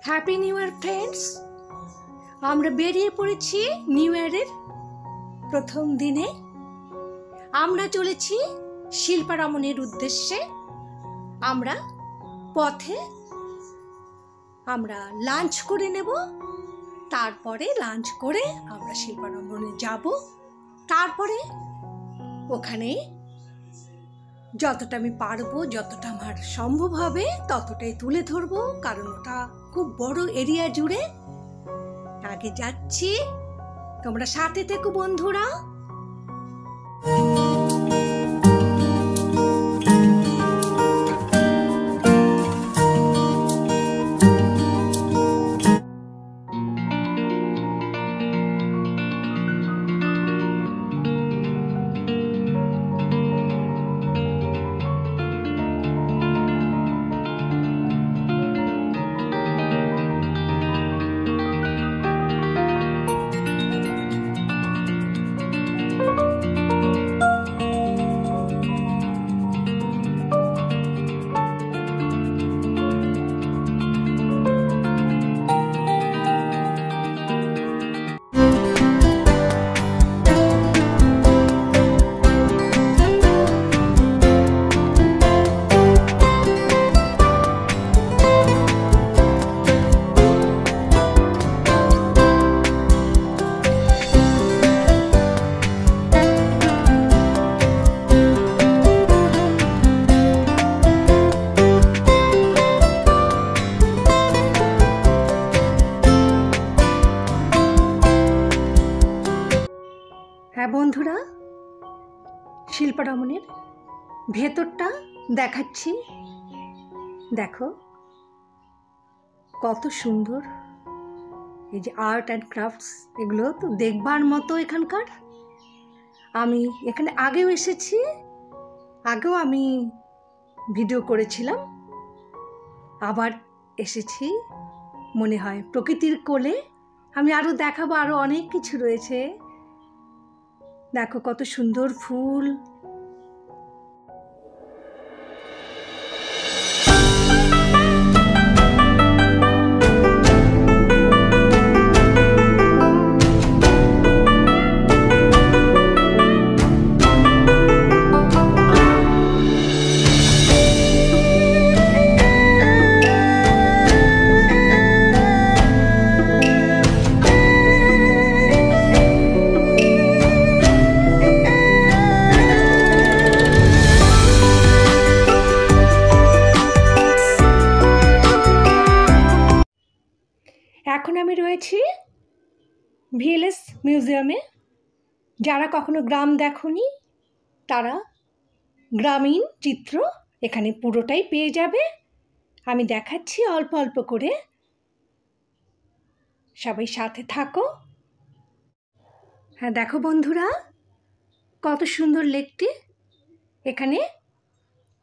Happy new year friends. আমরা বেরিয়ে পড়েছি নিউ ইয়ারের প্রথম দিনে। আমরা চলেছি শিল্পারামনের উদ্দেশ্যে। আমরা পথে লাঞ্চ করে নেব, তারপরে লাঞ্চ করে আমরা শিল্পারামনে যাব। তারপরে ওখানে যতটা আমি পারবো, যতটা আমার সম্ভব হবে ততটাই তুলে ধরবো, কারণ ওটা খুব বড় এরিয়া জুড়ে। আগে যাচ্ছি, তোমরা সাথে থেকো বন্ধুরা। হ্যাঁ বন্ধুরা, শিল্পারামনের ভেতরটা দেখাচ্ছি। দেখো কত সুন্দর, এই যে আর্ট অ্যান্ড ক্রাফটস, এগুলো তো দেখবার মতো এখানকার। আমি এখানে আগেও এসেছি, আগেও আমি ভিডিও করেছিলাম, আবার এসেছি। মনে হয় প্রকৃতির কোলে আমি আরও দেখাবো, আরও অনেক কিছু রয়েছে। দেখো কত সুন্দর ফুল। এখন আমি রয়েছি ভিএলএস মিউজিয়ামে। যারা কখনো গ্রাম দেখোনি তারা গ্রামীণ চিত্র এখানে পুরোটাই পেয়ে যাবে। আমি দেখাচ্ছি অল্প অল্প করে, সবাই সাথে থাকো। হ্যাঁ দেখো বন্ধুরা, কত সুন্দর লেকটি। এখানে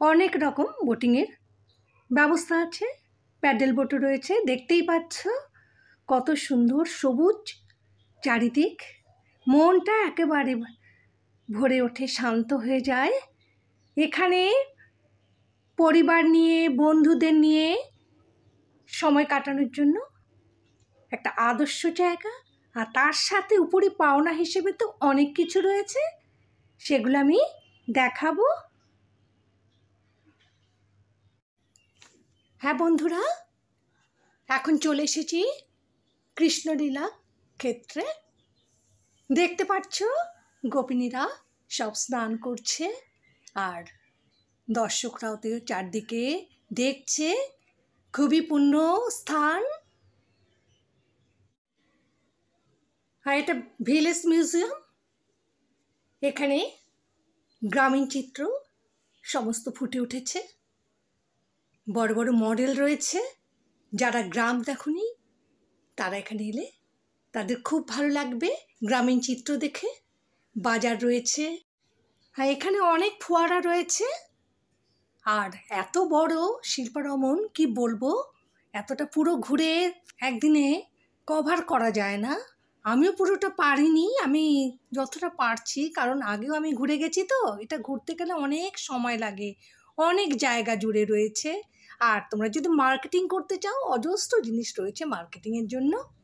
অনেক রকম বোটিংয়ের ব্যবস্থা আছে, প্যাডেল বোটও রয়েছে। দেখতেই পাচ্ছ কত সুন্দর সবুজ চারিদিক। মনটা একেবারে ভরে ওঠে, শান্ত হয়ে যায়। এখানে পরিবার নিয়ে, বন্ধুদের নিয়ে সময় কাটানোর জন্য একটা আদর্শ জায়গা। আর তার সাথে উপরে পাওনা হিসেবে তো অনেক কিছু রয়েছে, সেগুলো আমি দেখাবো। হ্যাঁ বন্ধুরা, এখন চলে এসেছি কৃষ্ণলীলা ক্ষেত্রে। দেখতে পাচ্ছ গোপিনীরা সব স্নান করছে, আর দর্শকরাও তো চারদিকে দেখছে। খুবই পূর্ণ স্থান। আর এটা ভিএলএস মিউজিয়াম। এখানে গ্রামীণ চিত্র সমস্ত ফুটে উঠেছে। বড় বড় মডেল রয়েছে। যারা গ্রাম দেখোনি তারা এখানে এলে তাদের খুব ভালো লাগবে গ্রামীণ চিত্র দেখে। বাজার রয়েছে, আর এখানে অনেক ফোয়ারা রয়েছে। আর এত বড় শিল্পারামন কি বলবো, এতটা পুরো ঘুরে একদিনে কভার করা যায় না। আমিও পুরোটা পারিনি, আমি যতটা পারছি, কারণ আগেও আমি ঘুরে গেছি তো। এটা ঘুরতে গেলে অনেক সময় লাগে, অনেক জায়গা জুড়ে রয়েছে। আর তোমরা যদি মার্কেটিং করতে চাও, অজস্র জিনিস রয়েছে মার্কেটিংয়ের জন্য।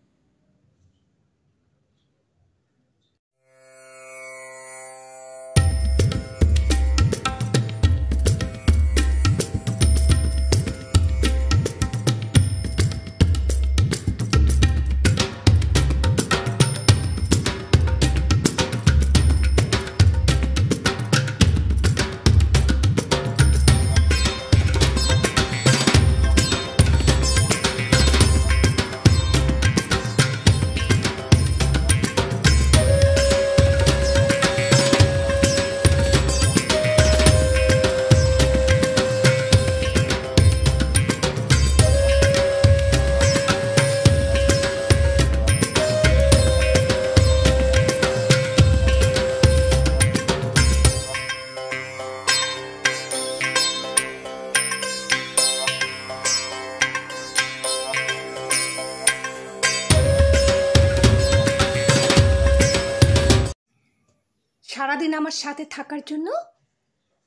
সারাদিন আমার সাথে থাকার জন্য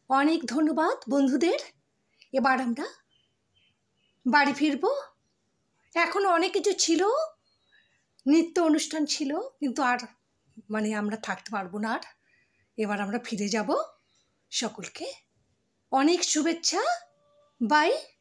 অনেক ধন্যবাদ বন্ধুদের। এবার আমরা বাড়ি ফিরবো। এখনো অনেক কিছু ছিল, নৃত্য অনুষ্ঠান ছিল, কিন্তু আর আমরা থাকতে পারবো না। আর এবার আমরা ফিরে যাব। সকলকে অনেক শুভেচ্ছা। বাই।